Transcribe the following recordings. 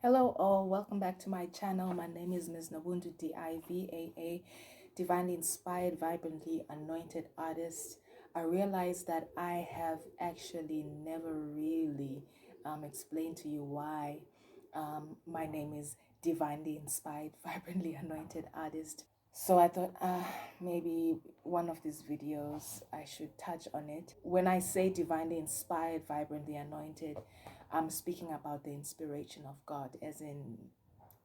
Hello all, welcome back to my channel. My name is MsNoBuntu D.I.V.A.A., divinely inspired, vibrantly anointed artist. I realized that I have actually never really explained to you why my name is divinely inspired, vibrantly anointed artist. So I thought, maybe one of these videos I should touch on it. When I say divinely inspired, vibrantly anointed, I'm speaking about the inspiration of God, as in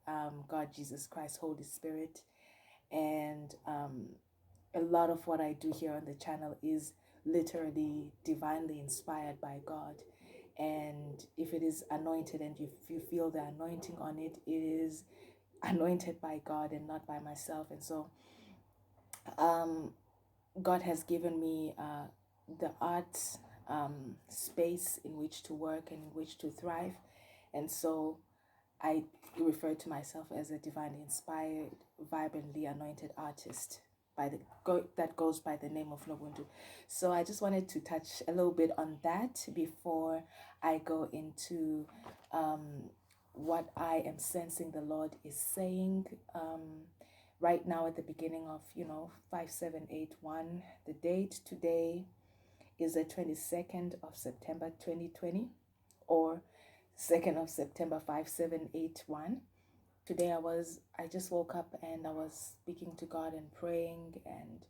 God, Jesus Christ, Holy Spirit. And a lot of what I do here on the channel is literally divinely inspired by God. And if it is anointed and if you feel the anointing on it, it is anointed by God and not by myself. And so God has given me the art space in which to work and in which to thrive. And so I refer to myself as a divinely inspired, vibrantly anointed artist that goes by the name of NoBuntu. So I just wanted to touch a little bit on that before I go into what I am sensing the Lord is saying right now at the beginning of 5781. The date today is the 22nd of September 2020, or 2nd of September 5781. Today I just woke up and I was speaking to God and praying, and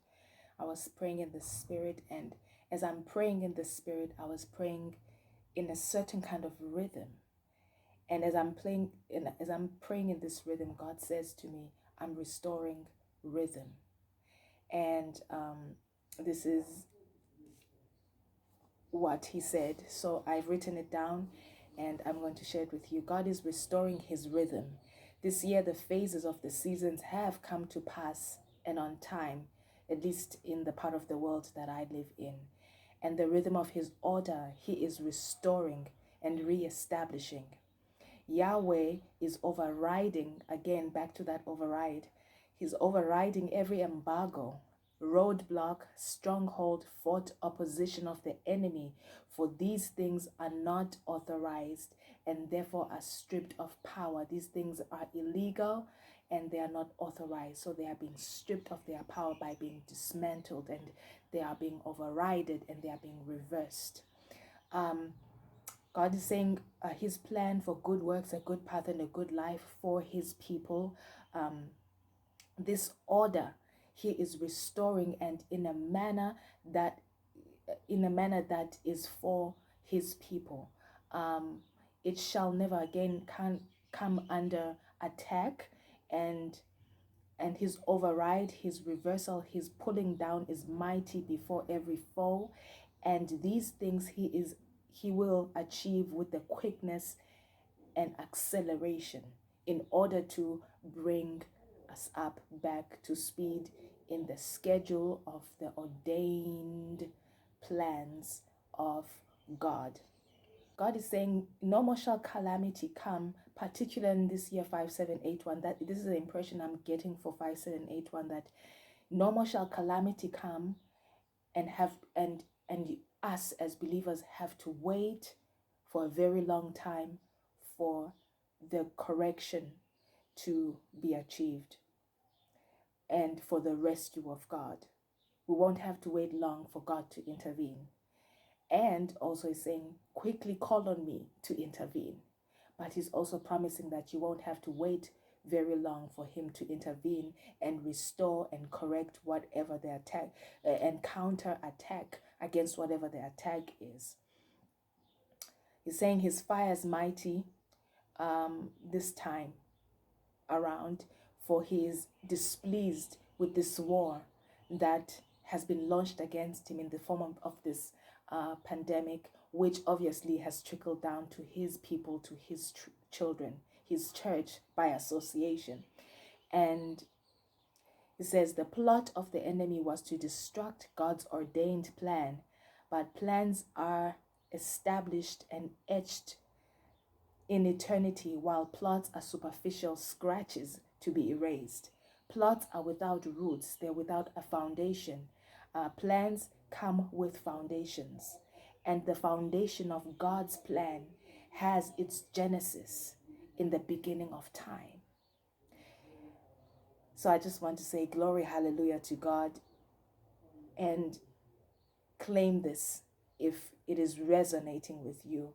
I was praying in the spirit. And as I'm praying in the spirit, I was praying in a certain kind of rhythm. And as I'm praying in this rhythm, God says to me, I'm restoring rhythm. And this is what he said. So I've written it down and I'm going to share it with you. God is restoring his rhythm. This year, the phases of the seasons have come to pass and on time, at least in the part of the world that I live in. And the rhythm of his order, he is restoring and re-establishing. Yahweh is overriding, again, back to that override. He's overriding every embargo, roadblock, stronghold, fort, opposition of the enemy. For these things are not authorized and therefore are stripped of power. These things are illegal and they are not authorized. So they are being stripped of their power by being dismantled, and they are being overridden and they are being reversed. God is saying his plan for good works, a good path, and a good life for his people. This order he is restoring, and in a manner that is for his people. It shall never again come under attack, and his override, his reversal, his pulling down is mighty before every foe. And these things he will achieve with the quickness and acceleration in order to bring us up back to speed in the schedule of the ordained plans of God. God is saying no more shall calamity come, particularly in this year 5781. That this is the impression I'm getting for 5781, that no more shall calamity come and us as believers have to wait for a very long time for the correction to be achieved and for the rescue of God. We won't have to wait long for God to intervene. And also he's saying, quickly call on me to intervene. But he's also promising that you won't have to wait very long for him to intervene and restore and correct whatever the attack and counter attack against whatever the attack is. He's saying his fire is mighty this time around, for he is displeased with this war that has been launched against him in the form of this pandemic, which obviously has trickled down to his people, to his children, his church by association. And he says the plot of the enemy was to destruct God's ordained plan, but plans are established and etched in eternity, while plots are superficial scratches to be erased. Plots are without roots, they're without a foundation. Plans come with foundations, and the foundation of God's plan has its genesis in the beginning of time. So I just want to say glory, hallelujah to God, and claim this if it is resonating with you.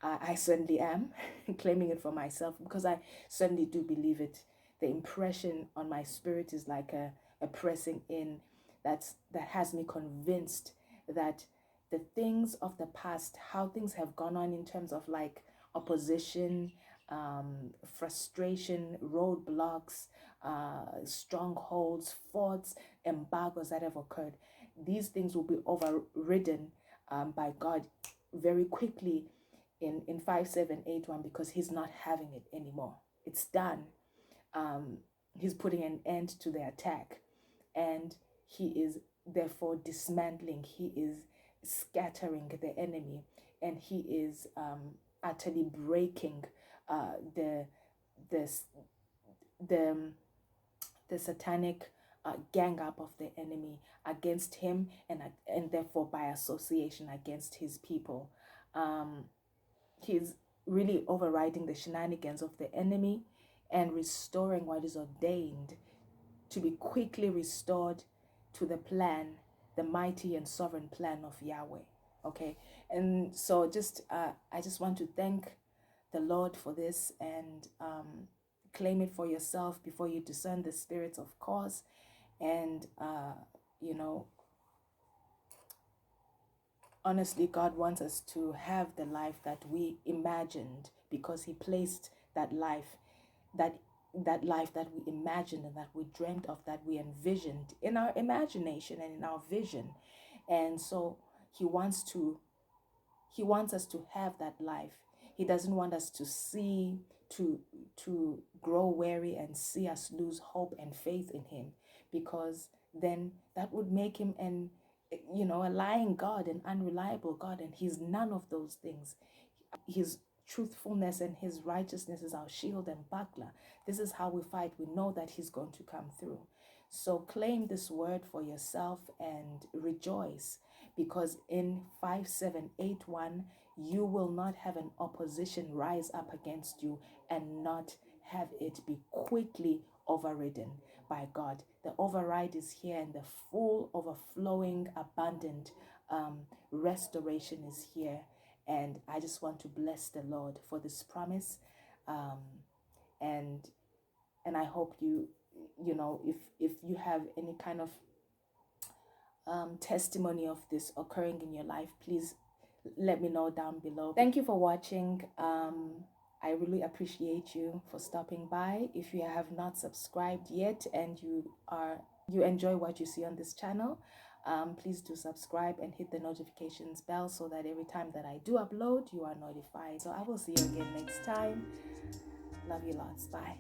I certainly am claiming it for myself, because I certainly do believe it. The impression on my spirit is like a pressing in that has me convinced that the things of the past, how things have gone on in terms of like opposition, frustration, roadblocks, strongholds, forts, embargoes that have occurred, these things will be overridden by God very quickly in 5781, because he's not having it anymore. It's done. He's putting an end to the attack, and he is therefore dismantling, he is scattering the enemy, and he is utterly breaking the the the the satanic gang up of the enemy against him, and therefore by association against his people. He's really overriding the shenanigans of the enemy and restoring what is ordained to be quickly restored to the plan, the mighty and sovereign plan of Yahweh. Okay, and so I just want to thank the Lord for this, and claim it for yourself before you discern the spirits, of course. And you know, honestly, God wants us to have the life that we imagined, because he placed that life, that life that we imagined and that we dreamt of, that we envisioned in our imagination and in our vision. And so he wants us to have that life. He doesn't want us to see, to grow weary and see us lose hope and faith in him, because then that would make him a lying God, an unreliable God, and he's none of those things. His truthfulness and his righteousness is our shield and buckler. This is how we fight. We know that he's going to come through. So claim this word for yourself and rejoice, because in 5781, you will not have an opposition rise up against you and not have it be quickly overridden by God. The override is here, and the full, overflowing, abundant restoration is here. And I just want to bless the Lord for this promise. And I hope if you have any kind of testimony of this occurring in your life, please let me know down below. Thank you for watching. I really appreciate you for stopping by. If you have not subscribed yet and you enjoy what you see on this channel, please do subscribe and hit the notifications bell, so that every time that I do upload, you are notified. So I will see you again next time. Love you lots. Bye.